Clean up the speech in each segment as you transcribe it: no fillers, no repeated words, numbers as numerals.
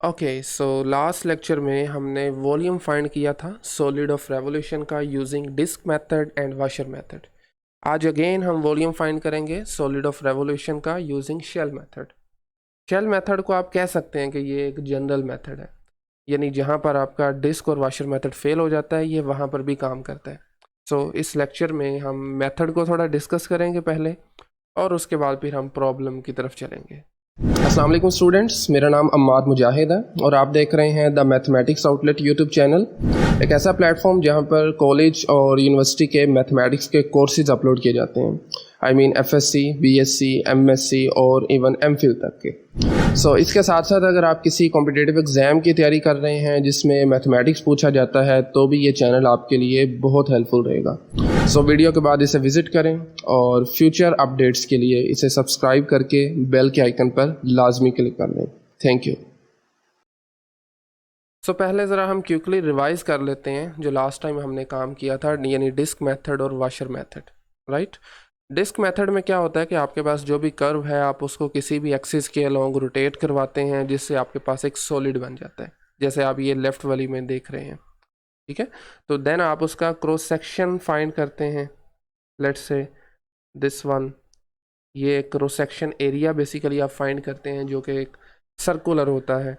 Okay, so last lecture में हमने volume find किया था सॉलिड ऑफ रेवोल्यूशन का using disc method and washer method. आज अगेन हम वॉल्यूम फाइंड करेंगे सॉलिड ऑफ रेवोल्यूशन का using shell method. Shell method को आप कह सकते हैं कि ये एक जनरल मेथड है, यानी जहाँ पर आपका डिस्क और वाशर मेथड फेल हो जाता है ये वहाँ पर भी काम करता है। सो इस लेक्चर में हम मेथड को थोड़ा डिस्कस करेंगे पहले, और उसके बाद फिर हम प्रॉब्लम की तरफ चलेंगे। अस्सलाम वालेकुम स्टूडेंट्स, मेरा नाम अम्माद मुजाहिद है और आप देख रहे हैं the mathematics outlet YouTube channel, एक ऐसा प्लेटफॉर्म जहां पर कॉलेज और यूनिवर्सिटी के मैथमेटिक्स के कोर्सेज अपलोड किए जाते हैं। I mean FSc, BSc, MSc और इवन एमफिल तक के। इसके साथ साथ अगर आप किसी कॉम्पिटिटिव एग्ज़ाम की तैयारी कर रहे हैं जिसमें मैथमेटिक्स पूछा जाता है तो भी ये चैनल आपके लिए बहुत हेल्पफुल रहेगा। वीडियो के बाद इसे विज़िट करें और फ्यूचर अपडेट्स के लिए इसे सब्सक्राइब करके बेल के आइकन पर लाजमी क्लिक कर लें। Thank you. पहले ज़रा हम क्विकली रिवाइज कर लेते हैं जो लास्ट टाइम हमने काम किया था, यानी डिस्क मेथड और washer method. Right, disc method में क्या होता है कि आपके पास जो भी कर्व है आप उसको किसी भी एक्सिस के अलोंग रोटेट करवाते हैं जिससे आपके पास एक सॉलिड बन जाता है, जैसे आप ये लेफ़्ट वाली में देख रहे हैं। ठीक है, तो देन आप उसका क्रॉस सेक्शन फाइंड करते हैं। लेट्स से दिस वन, ये क्रॉस सेक्शन एरिया बेसिकली आप फाइंड करते हैं जो कि एक सर्कुलर होता है,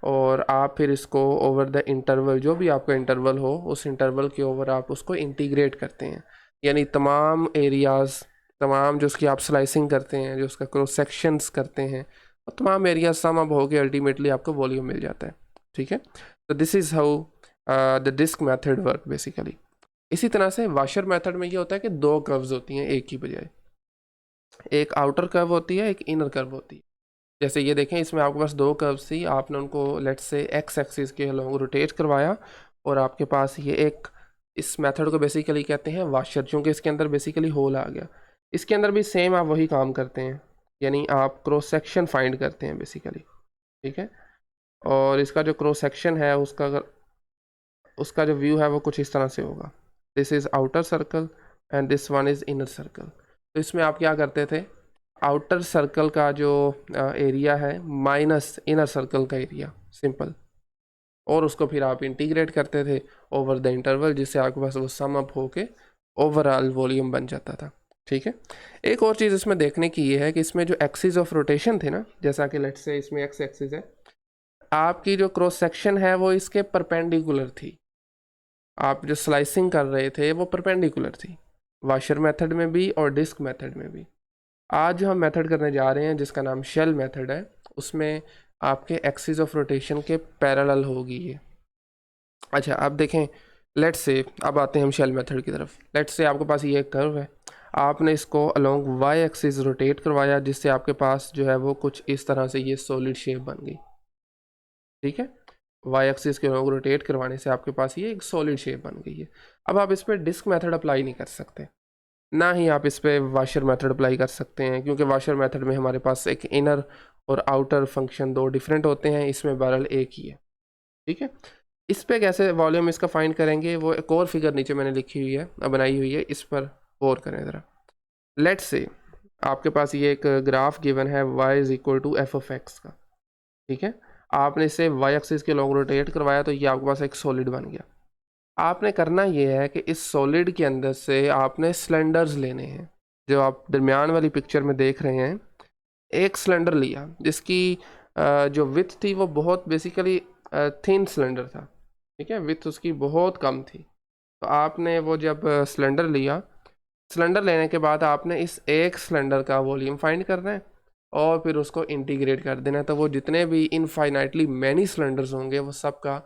और आप फिर इसको ओवर द इंटरवल, जो भी आपका इंटरवल हो उस इंटरवल के ओवर आप उसको इंटीग्रेट करते हैं, यानी तमाम एरियाज़, तमाम जो उसकी आप स्लाइसिंग करते हैं, जो उसका क्रॉस सेक्शंस करते हैं, और तमाम एरिया सम अप हो के अल्टीमेटली आपको वॉल्यूम मिल जाता है। ठीक है, तो this is how the disc method work basically. इसी तरह से वाशर मेथड में ये होता है कि दो कर्व्स होती हैं एक की बजाय, एक आउटर कर्व होती है, एक इनर कर्व होती है। जैसे ये देखें, इसमें आपके पास दो कर्व्स थी, आपने उनको लेट्स से एक्स एक्सिस के अलोंग रोटेट करवाया, और आपके पास ये एक, इस मेथड को बेसिकली कहते हैं वाशर, क्योंकि इसके अंदर बेसिकली होल आ गया। इसके अंदर भी सेम आप वही काम करते हैं, यानी आप क्रॉस सेक्शन फाइंड करते हैं बेसिकली। ठीक है, और इसका जो क्रॉस सेक्शन है उसका अगर उसका जो व्यू है वो कुछ इस तरह से होगा। This is outer circle and this one is inner circle. तो इसमें आप क्या करते थे, आउटर सर्कल का जो एरिया है माइनस इनर सर्कल का एरिया, सिंपल, और उसको फिर आप इंटीग्रेट करते थे ओवर द इंटरवल, जिससे आपके पास वो सम अप होके ओवरऑल वॉल्यूम बन जाता था। ठीक है, एक और चीज़ इसमें देखने की ये है कि इसमें जो एक्सिस ऑफ रोटेशन थे ना, जैसा कि लेट्स से इसमें एक्स एक्सिस है, आपकी जो क्रॉस सेक्शन है वो इसके परपेंडिकुलर थी, आप जो स्लाइसिंग कर रहे थे वो परपेंडिकुलर थी, वाशर मेथड में भी और डिस्क मेथड में भी। आज जो हम मेथड करने जा रहे हैं जिसका नाम शेल मेथड है, उसमें आपके एक्सिस ऑफ रोटेशन के पैरेलल होगी ये। अच्छा, अब देखें, लेट्स से अब आते हैं हम शेल मेथड की तरफ। लेट्स से आपके पास ये एक कर्व है, आपने इसको अलोंग वाई एक्सिस रोटेट करवाया, जिससे आपके पास जो है वो कुछ इस तरह से ये सॉलिड शेप बन गई। ठीक है, वाई एक्सिस के अलोंग रोटेट करवाने से आपके पास ये एक सॉलिड शेप बन गई है। अब आप इस पर डिस्क मेथड अप्लाई नहीं कर सकते, ना ही आप इस पर वाशर मेथड अप्लाई कर सकते हैं, क्योंकि वाशर मेथड में हमारे पास एक इनर और आउटर फंक्शन दो डिफरेंट होते हैं, इसमें बहरहाल एक ही है। ठीक है, इस पे कैसे वॉल्यूम इसका फाइंड करेंगे, वो एक और फिगर नीचे मैंने लिखी हुई है, बनाई हुई है, इस पर गौर करें ज़रा। लेट्स से आपके पास ये एक ग्राफ गिवन है y is equal to f of x का। ठीक है, आपने इसे y एक्सिस के लॉन्ग रोटेट करवाया तो ये आपके पास एक सॉलिड बन गया। आपने करना ये है कि इस सॉलिड के अंदर से आपने सिलेंडर्स लेने हैं, जो आप दरमियान वाली पिक्चर में देख रहे हैं। एक सिलेंडर लिया जिसकी जो विथ थी वो बहुत बेसिकली थिन सिलेंडर था। ठीक है, विथ उसकी बहुत कम थी। तो आपने वो जब सिलेंडर लिया, सिलेंडर लेने के बाद आपने इस एक सिलेंडर का वॉल्यूम फाइंड करना है और फिर उसको इंटीग्रेट कर देना है, तो वो जितने भी इनफाइनाइटली मैनी सिलेंडर्स होंगे वो सब का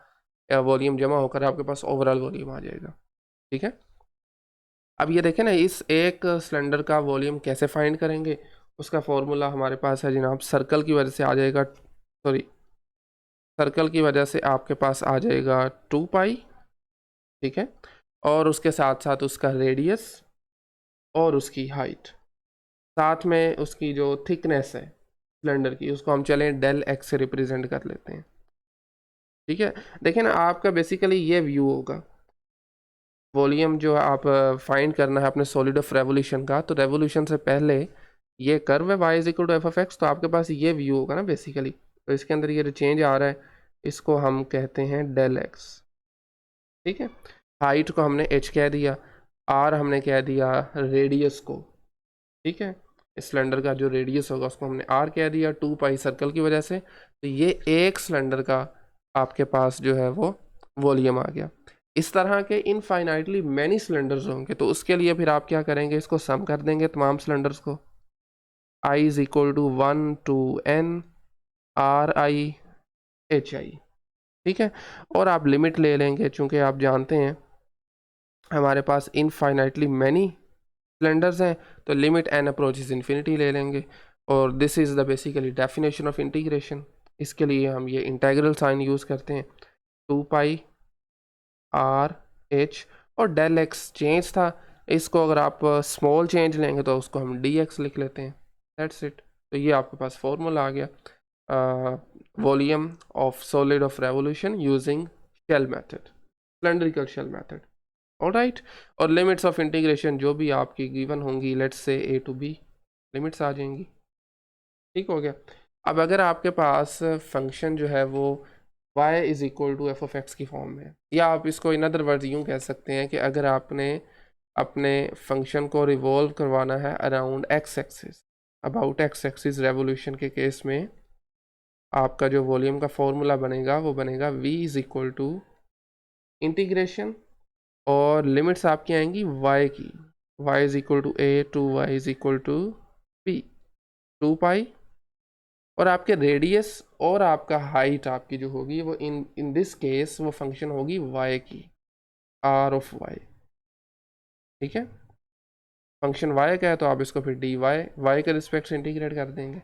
वॉल्यूम जमा होकर आपके पास ओवरऑल वॉल्यूम आ जाएगा। ठीक है, अब ये देखें ना, इस एक सिलेंडर का वॉल्यूम कैसे फाइंड करेंगे, उसका फॉर्मूला हमारे पास है जनाब, सर्कल की वजह से आ जाएगा, सॉरी, सर्कल की वजह से आपके पास आ जाएगा 2 पाई। ठीक है, और उसके साथ साथ उसका रेडियस और उसकी हाइट, साथ में उसकी जो थिकनेस है सिलेंडर की, उसको हम चलें डेल एक्स से रिप्रेजेंट कर लेते हैं। ठीक है, देखिए ना, आपका बेसिकली ये व्यू होगा, वॉल्यूम जो आप फाइंड करना है अपने सॉलिड ऑफ रेवोल्यूशन का, तो रेवोल्यूशन से पहले ये कर्व है y is equal to f of x, तो आपके पास ये व्यू होगा ना बेसिकली। तो इसके अंदर ये जो चेंज आ रहा है इसको हम कहते हैं डेल एक्स, ठीक है। हाइट को हमने h कह दिया, r हमने कह दिया रेडियस को, ठीक है। सिलेंडर का जो रेडियस होगा उसको हमने r कह दिया 2 पाई सर्कल की वजह से। तो ये एक सिलेंडर का आपके पास जो है वो वॉल्यूम आ गया। इस तरह के इनफाइनाइटली मैनी सिलेंडर्स होंगे, तो उसके लिए फिर आप क्या करेंगे, इसको सम कर देंगे तमाम सिलेंडर्स को। I is equal to 1 to n RI HI, ठीक है। और आप लिमिट ले लेंगे, चूंकि आप जानते हैं हमारे पास इनफाइनाइटली मैनी सिलेंडर्स हैं, तो लिमिट n अप्रोचेस इन्फिनिटी ले लेंगे। और this is the basically definition of integration. इसके लिए हम ये इंटेग्रल साइन यूज़ करते हैं, 2 पाई RH, और डेल एक्स चेंज था, इसको अगर आप स्मॉल चेंज लेंगे तो उसको हम dx लिख लेते हैं, दैट्स इट। तो ये आपके पास फॉर्मूला आ गया volume of solid of revolution using shell method, cylindrical shell method, alright. और लिमिट्स ऑफ इंटीग्रेशन जो भी आपकी गिवन होंगी, let's say a to b limits आ जाएंगी, ठीक हो गया। अब अगर आपके पास फंक्शन जो है वो y is equal to f of x की फॉर्म में, या आप इसको इन अदर वर्ड्स यूँ कह सकते हैं कि अगर आपने अपने फंक्शन को रिवॉल्व करवाना है around x axis, about x axis revolution के केस में आपका जो वॉल्यूम का फॉर्मूला बनेगा वो बनेगा v is equal to integration, और लिमिट्स आपकी आएंगी y की, y is equal to a to y is equal to b, 2 pi, और आपके रेडियस और आपका हाइट आपकी जो होगी वो इन दिस केस वो फंक्शन होगी y की, r ऑफ y, ठीक है। फंक्शन y का है तो आप इसको फिर dy y के रिस्पेक्ट से इंटीग्रेट कर देंगे।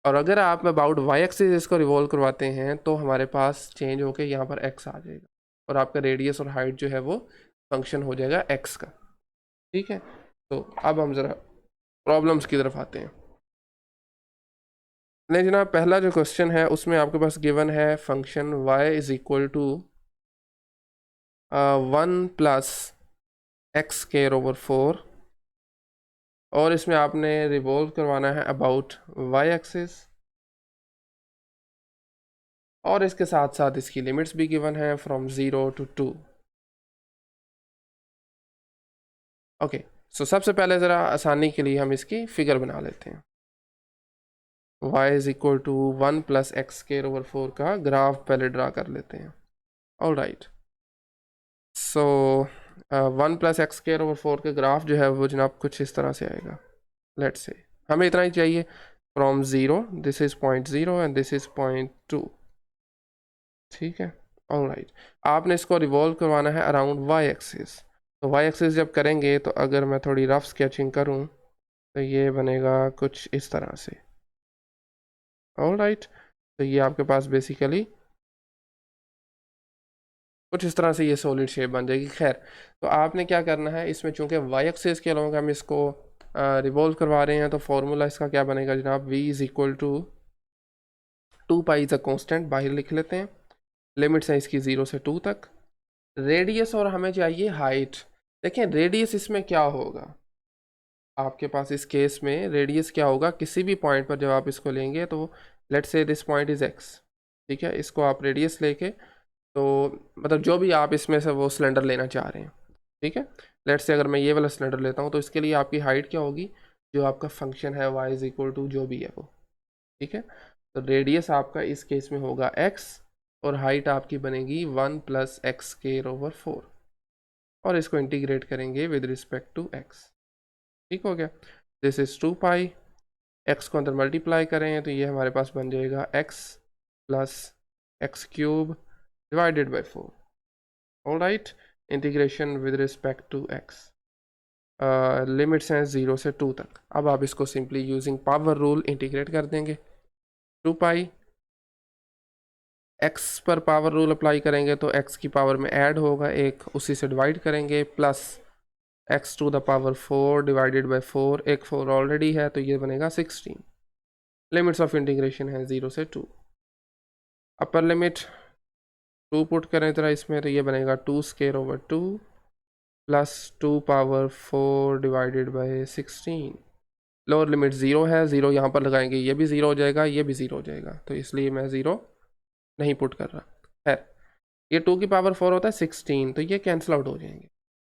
और अगर आप अबाउट y एक्सिस इसको रिवॉल्व करवाते हैं तो हमारे पास चेंज होके यहाँ पर x आ जाएगा, और आपका रेडियस और हाइट जो है वो फंक्शन हो जाएगा x का, ठीक है। तो अब हम ज़रा प्रॉब्लम्स की तरफ आते हैं। नहीं जनाब, पहला जो क्वेश्चन है उसमें आपके पास गिवन है function y is equal to 1 plus x square over 4, और इसमें आपने रिवॉल्व करवाना है अबाउट y एक्सिस, और इसके साथ साथ इसकी लिमिट्स भी गिवन है फ्रॉम 0 to 2। ओके, सो सबसे पहले ज़रा आसानी के लिए हम इसकी फिगर बना लेते हैं। y is equal to 1 plus x square over 4 का ग्राफ पहले ड्रा कर लेते हैं, all right. So 1 plus x square over 4 के ग्राफ जो है वो जनाब कुछ इस तरह से आएगा। लेट्स से हमें इतना ही चाहिए, from 0 this is 0.0 and this is 0.2, ठीक है, ऑल राइट। आपने इसको रिवॉल्व करवाना है अराउंड y एक्सिस, तो y एक्सिस जब करेंगे तो अगर मैं थोड़ी रफ स्केचिंग करूं तो ये बनेगा कुछ इस तरह से, ऑल राइट। तो ये आपके पास बेसिकली कुछ इस तरह से ये सॉलिड शेप बन जाएगी। खैर, तो आपने क्या करना है, इसमें चूंकि y एक्सिस के अलॉन्ग हम इसको रिवॉल्व करवा रहे हैं, तो फॉर्मूला इसका क्या बनेगा जनाब, v is equal to 2 pi is a constant, बाहर लिख लेते हैं, लिमिट्स हैं इसकी 0 से 2 तक, रेडियस और हमें चाहिए हाइट। देखें रेडियस इसमें क्या होगा, आपके पास इस केस में रेडियस क्या होगा, किसी भी पॉइंट पर जब आप इसको लेंगे तो let's say this point is x, ठीक है, इसको आप रेडियस लेके, तो मतलब जो भी आप इसमें से वो सिलेंडर लेना चाह रहे हैं, ठीक है। लेट्स से अगर मैं ये वाला सिलेंडर लेता हूँ तो इसके लिए आपकी हाइट क्या होगी, जो आपका फंक्शन है y इज इक्वल टू जो भी है वो, ठीक है। तो रेडियस आपका इस केस में होगा x, और हाइट आपकी बनेगी 1 प्लस एक्स स्क्वायर ओवर 4, और इसको इंटीग्रेट करेंगे विद रिस्पेक्ट टू x, ठीक हो गया। दिस इज 2 पाई, x को अंदर मल्टीप्लाई करें तो ये हमारे पास बन जाएगा x plus x cube divided by 4, all right. Integration with respect to x, limits हैं 0 से 2 तक। अब आप इसको simply using power rule integrate कर देंगे, 2 पाई x पर पावर रूल अप्लाई करेंगे तो x की पावर में ऐड होगा एक, उसी से डिवाइड करेंगे, plus x to the power 4 divided by 4, एक 4 ऑलरेडी है तो ये बनेगा 16। लिमिट्स ऑफ इंटीग्रेशन है 0 से 2, अपर लिमिट 2 पुट करें तरह इसमें तो ये बनेगा 2 square over 2 plus 2 power 4 divided by 16। Lower limit 0 है, 0 यहाँ पर लगाएंगे, ये भी 0 हो जाएगा, ये भी 0 हो जाएगा, तो इसलिए मैं 0 नहीं पुट कर रहा। है। ये 2 की पावर 4 होता है 16, तो ये कैंसिल आउट हो जाएंगे।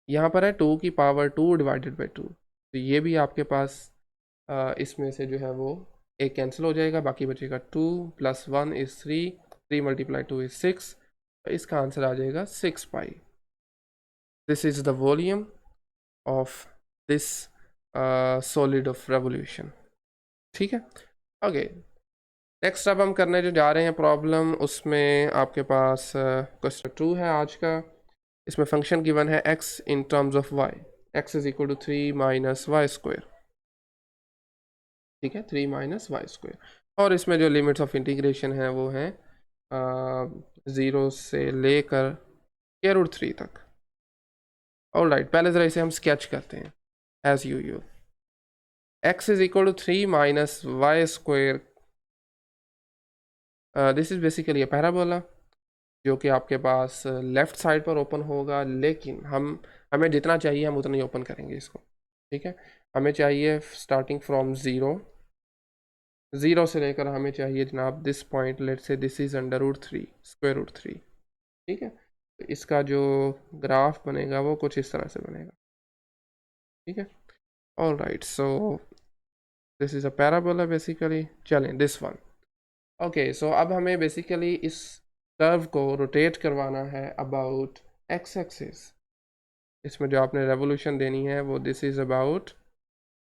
यहाँ पर है 2 की पावर 2 डिवाइडेड बाई 2, तो ये भी आपके पास इसमें से जो है वो एक कैंसिल हो जाएगा, बाकी बचेगा 2 + 1 इज़ 3, 3 × 2 इज़ 6, तो इसका आंसर आ जाएगा 6 pi. This is the volume of this solid of revolution. ठीक है, ओके। नेक्स्ट अब हम करने जो जा रहे हैं प्रॉब्लम, उसमें आपके पास क्वेश्चन 2 है आज का। इसमें फंक्शन गिवन है x in terms of y, x is equal to 3 - y²। ठीक है, 3 - y²। और इसमें जो लिमिट्स ऑफ इंटीग्रेशन है वो हैं 0 से लेकर √3 तक। ऑल राइट, पहले ज़रा इसे हम स्केच करते हैं as usual. x is equal to 3 - y²। This is basically a parabola जो कि आपके पास लेफ़्ट साइड पर ओपन होगा, लेकिन हमें जितना चाहिए हम उतना ही ओपन करेंगे इसको। ठीक है, हमें चाहिए स्टार्टिंग फ्रॉम ज़ीरो से लेकर हमें चाहिए जनाब दिस पॉइंट, लेट से दिस इज़ √3 √3। ठीक है, तो इसका जो ग्राफ बनेगा वो कुछ इस तरह से बनेगा। ठीक है, all right, so this is a parabola basically. चलें दिस वन। ओके, सो अब हमें बेसिकली इस कर्व को रोटेट करवाना है अबाउट एक्स एक्सिस। इसमें जो आपने रेवोल्यूशन देनी है वो this is about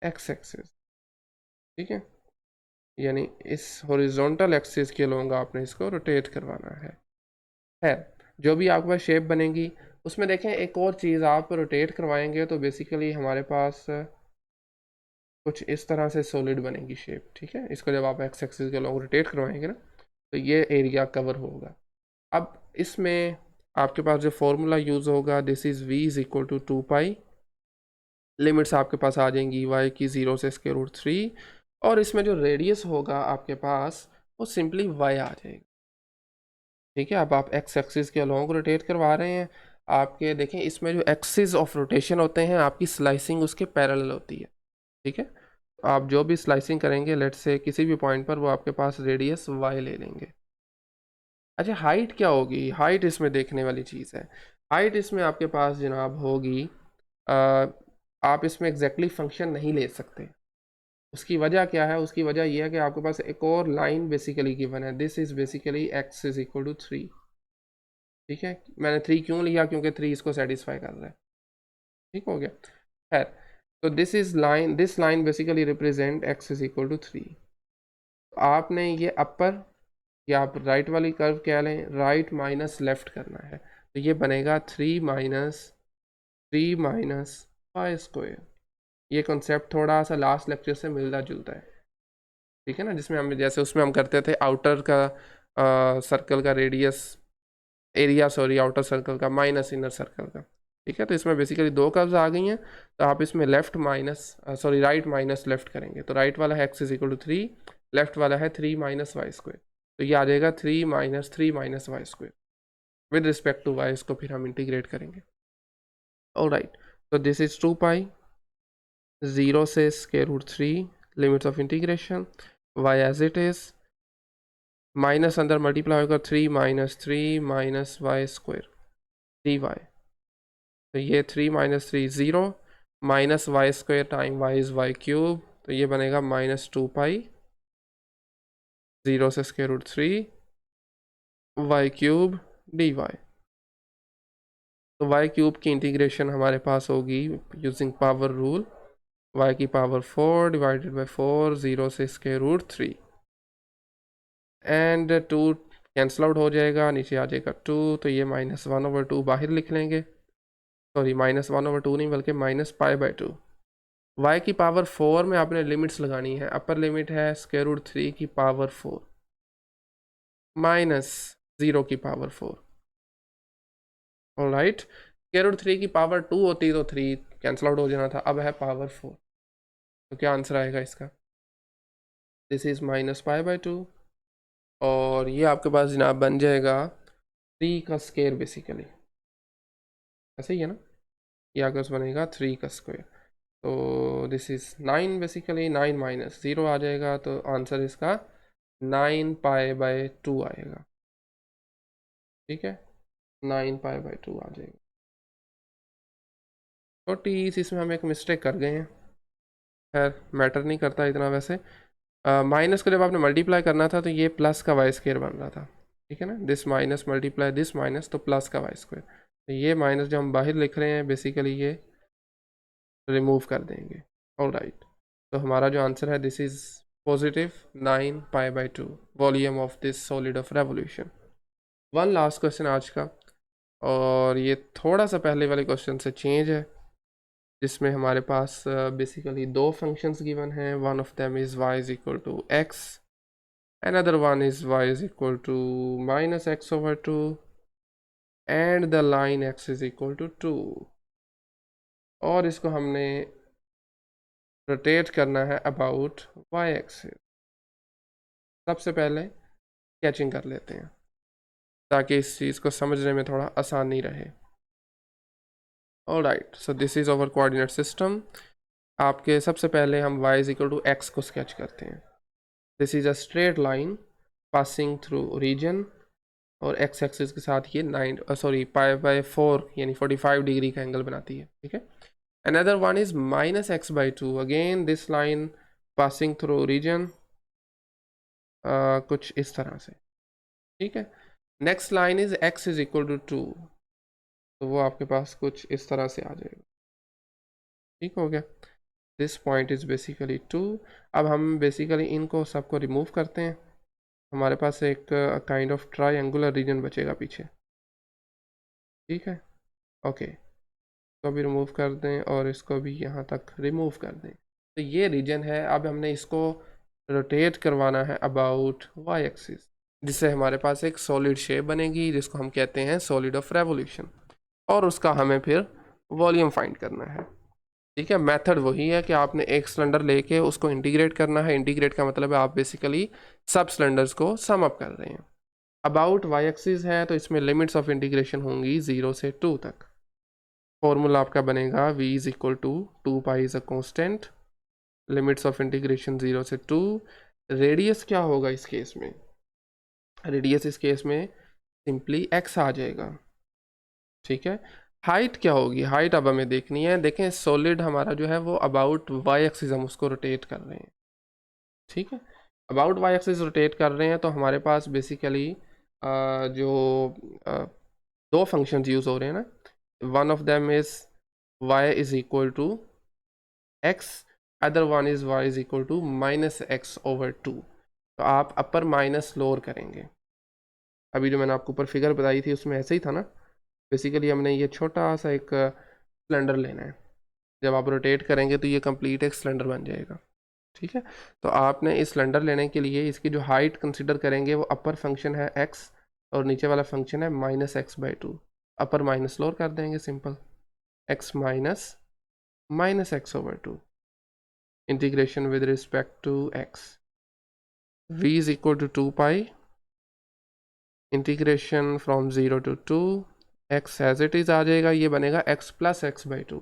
x axis. ठीक है, यानी इस हॉरिजॉन्टल एक्सिस के लोग आपने इसको रोटेट करवाना है। जो भी आपके पास शेप बनेगी उसमें देखें एक और चीज़, आप रोटेट करवाएंगे तो बेसिकली हमारे पास कुछ इस तरह से सॉलिड बनेगी शेप। ठीक है, इसको जब आप एक्स एक्सिस के लोग रोटेट करवाएंगे ना तो ये एरिया कवर होगा। अब इसमें आपके पास जो फॉर्मूला यूज़ होगा this is v is equal to 2 pi. Limits आपके पास आ जाएंगी y की 0 से √3, और इसमें जो रेडियस होगा आपके पास वो सिंपली y आ जाएगा। ठीक है, अब आप एक्स एक्सिस के अलॉन्ग रोटेट करवा रहे हैं। आपके देखें इसमें जो एक्सिस ऑफ रोटेशन होते हैं आपकी स्लाइसिंग उसके पैरेलल होती है। ठीक है, आप जो भी स्लाइसिंग करेंगे लेट से किसी भी पॉइंट पर वो आपके पास रेडियस y ले लेंगे। अच्छा, हाइट क्या होगी? हाइट इसमें देखने वाली चीज़ है। हाइट इसमें आपके पास जनाब होगी आप इसमें एग्जैक्टली फंक्शन नहीं ले सकते। उसकी वजह क्या है? उसकी वजह यह है कि आपके पास एक और लाइन बेसिकली गिवन है, this is basically x is equal to 3। ठीक है, मैंने 3 क्यों लिया? क्योंकि 3 इसको सेटिस्फाई कर रहा है। ठीक हो गया, खैर। तो this line basically represent x is equal to 3। आपने ये अपर या आप राइट वाली कर्व क्या लें, राइट माइनस लेफ्ट करना है, तो ये बनेगा 3 माइनस y²। ये कॉन्सेप्ट थोड़ा सा लास्ट लेक्चर से मिलता जुलता है। ठीक है ना, जिसमें हम जैसे उसमें हम करते थे आउटर का सर्कल का radius area, sorry outer circle का माइनस इनर सर्कल का। ठीक है, तो इसमें बेसिकली दो कर्व्स आ गई हैं, तो आप इसमें राइट माइनस लेफ्ट करेंगे, तो राइट वाला है x is equal to 3, left वाला है 3 - y²। तो ये आ जाएगा 3 - 3 - y²। With respect to y इसको फिर हम इंटीग्रेट करेंगे। ऑल राइट, तो दिस इज 2 पाई 0 से √3, limits of integration y as it is, minus अंदर मल्टीप्लाई होगा 3 - 3 - y² dy। तो ये 3 - 3 0 minus y² time y is y³, तो ये बनेगा -2 पाई 0 से √3 y³ dy। तो y³ की इंटीग्रेशन हमारे पास होगी यूजिंग पावर रूल, y की पावर 4 डिवाइडेड बाई 4, 0 से √3, एंड 2 कैंसल आउट हो जाएगा, नीचे आ जाएगा 2, तो ये -1/2 बाहर लिख लेंगे। सॉरी, -1/2 नहीं बल्कि -π/2। y की पावर 4 में आपने लिमिट्स लगानी है। अपर लिमिट है √3 की पावर 4 माइनस 0 की पावर 4। ऑलराइट, √3 की पावर 2 होती तो 3 कैंसिल आउट हो जाना था, अब है पावर 4, तो क्या आंसर आएगा इसका? दिस इज़ -π/2, और ये आपके पास जनाब बन जाएगा 3 का स्क्वायर बेसिकली, ऐसे ही है ना, ये आपके पास बनेगा 3 का स्क्वायर। तो दिस इज़ 9 बेसिकली, 9 - 0 आ जाएगा, तो आंसर इसका 9π/2 आएगा। ठीक है, 9 पाई/2 आ जाएगा। छोटी सी इसमें हम एक मिस्टेक कर गए हैं, खैर मैटर नहीं करता इतना वैसे। माइनस को जब आपने मल्टीप्लाई करना था तो ये प्लस का वाई स्क्वायर बन रहा था, ठीक है ना, this minus multiply this minus तो प्लस का वाई स्क्वायर, तो ये माइनस जो हम बाहर लिख रहे हैं बेसिकली ये रिमूव कर देंगे। ऑल राइट, तो हमारा जो आंसर है दिस इज पॉजिटिव 9 पाई/2 volume of this solid of revolution. One last question आज का, और ये थोड़ा सा पहले वाले क्वेश्चन से चेंज है, जिसमें हमारे पास बेसिकली दो फंक्शंस गिवन हैं। One of them is y is equal to x, another one is y is equal to minus x/2 and the line x is equal to 2, और इसको हमने रोटेट करना है अबाउट y एक्सिस। सबसे पहले sketching कर लेते हैं ताकि इस चीज़ को समझने में थोड़ा आसानी रहे। Alright, so this is our coordinate system. आपके सबसे पहले हम y is equal to x को स्केच करते हैं। This is a straight line passing through origin, और x एक्सिस के साथ ये 9 पाई/4 यानी 45 डिग्री का एंगल बनाती है, ठीक है। Another one is -x/2, again this line passing through origin, कुछ इस तरह से, ठीक है। Next line is x is equal to 2, तो वो आपके पास कुछ इस तरह से आ जाएगा, ठीक हो गया। This point is basically 2। अब हम बेसिकली इनको सबको रिमूव करते हैं, हमारे पास एक काइंड ऑफ ट्रायंगुलर रीजन बचेगा पीछे, ठीक है। ओके, तो अभी रिमूव कर दें और इसको भी यहाँ तक रिमूव कर दें, तो ये रीजन है। अब हमने इसको रोटेट करवाना है अबाउट वाई एक्सिस, जिससे हमारे पास एक सॉलिड शेप बनेगी जिसको हम कहते हैं सॉलिड ऑफ रेवोल्यूशन, और उसका हमें फिर वॉल्यूम फाइंड करना है, ठीक है। मेथड वही है कि आपने एक सिलेंडर लेके उसको इंटीग्रेट करना है। इंटीग्रेट का मतलब है आप बेसिकली सब सिलेंडर्स को सम अप कर रहे हैं। अबाउट वाई एक्सिस है तो इसमें लिमिट्स ऑफ इंटीग्रेशन होंगी 0 से 2 तक। फॉर्मूला आपका बनेगा v is equal to 2 pi is a constant, limits of integration 0 से 2। रेडियस क्या होगा इस केस में? रेडियस इस केस में सिंपली x आ जाएगा, ठीक है। हाइट क्या होगी? हाइट अब हमें देखनी है। देखें सॉलिड हमारा जो है वो अबाउट वाई एक्सिस हम उसको रोटेट कर रहे हैं, ठीक है। अबाउट वाई एक्सिस रोटेट कर रहे हैं तो हमारे पास बेसिकली जो दो फंक्शंस यूज़ हो रहे हैं ना, one of them is y is equal to x, other one is y is equal to -x/2। तो आप अपर माइनस लोअर करेंगे। अभी जो मैंने आपको ऊपर फिगर बताई थी उसमें ऐसे ही था ना। बेसिकली हमने ये छोटा सा एक सिलेंडर लेना है, जब आप रोटेट करेंगे तो ये कंप्लीट एक सिलेंडर बन जाएगा, ठीक है। तो आपने इस सिलेंडर लेने के लिए इसकी जो हाइट कंसिडर करेंगे वो अपर फंक्शन है x और नीचे वाला फंक्शन है -x/2। अपर माइनस लोअर कर देंगे, simple x minus -x/2 integration with respect to x, v is equal to 2 pi integration from 0 to 2, x as it is आ जाएगा, ये बनेगा x plus x/2।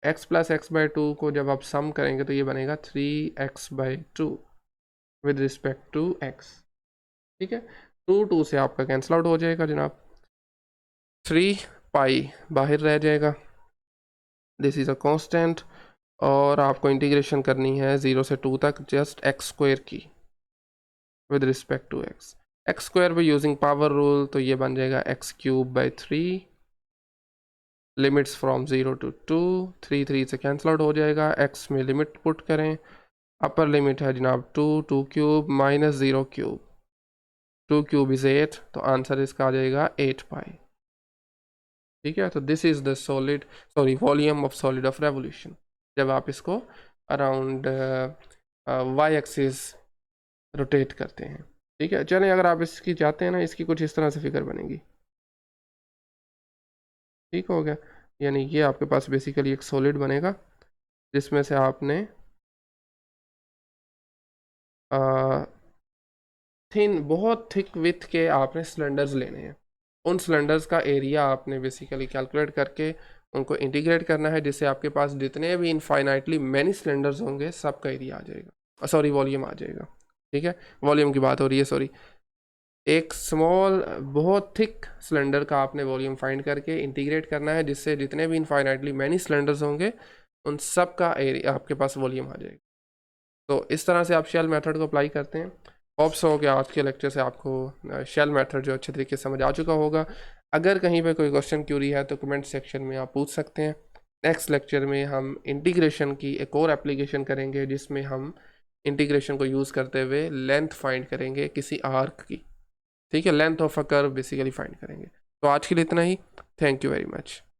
x plus x/2 को जब आप सम करेंगे तो ये बनेगा 3x/2 with respect to x, ठीक है। 2 से आपका कैंसिल आउट हो जाएगा जनाब, 3 पाई बाहर रह जाएगा, दिस इज़ अ कांस्टेंट, और आपको इंटीग्रेशन करनी है 0 से 2 तक जस्ट x² की विद रिस्पेक्ट टू x² पे यूजिंग पावर रूल, तो ये बन जाएगा x³ 3, लिमिट्स फ्रॉम 0 to 2, 3 से कैंसिल आउट हो जाएगा। x में लिमिट पुट करें, अपर लिमिट है जनाब 2³ माइनस 0³, 2³ इज 8, तो आंसर इसका आ जाएगा 8 पाई, ठीक है। तो this is the volume of solid of revolution जब आप इसको अराउंड वाई एक्सिस रोटेट करते हैं, ठीक है। चलें, अगर आप इसकी चाहते हैं ना, इसकी कुछ इस तरह से फिगर बनेगी, ठीक हो गया। यानी ये आपके पास बेसिकली एक सॉलिड बनेगा जिसमें से आपने बहुत थिक विथ के आपने सिलेंडर्स लेने हैं। उन सिलेंडर्स का एरिया आपने बेसिकली कैलकुलेट करके उनको इंटीग्रेट करना है, जिससे आपके पास जितने भी इनफाइनाइटली मैनी सिलेंडर्स होंगे सबका एरिया आ जाएगा, सॉरी वॉल्यूम आ जाएगा, ठीक है। वॉल्यूम की बात हो रही है, सॉरी। एक स्मॉल बहुत थिक सिलेंडर का आपने वॉल्यूम फाइंड करके इंटीग्रेट करना है, जिससे जितने भी इनफाइनाइटली मैनी सिलेंडर्स होंगे उन सब का एरिया आपके पास वॉल्यूम आ जाएगा। तो इस तरह से आप शेल मेथड को अप्लाई करते हैं। होप्स हो गया आज के लेक्चर से आपको शेल मेथड जो अच्छे तरीके से समझ आ चुका होगा। अगर कहीं पे कोई क्वेश्चन क्यूरी है तो कमेंट सेक्शन में आप पूछ सकते हैं। नेक्स्ट लेक्चर में हम इंटीग्रेशन की एक और एप्लीकेशन करेंगे, जिसमें हम इंटीग्रेशन को यूज़ करते हुए लेंथ फाइंड करेंगे किसी आर्क की। ठीक है, length of a curve basically find करेंगे। तो आज के लिए इतना ही। Thank you very much.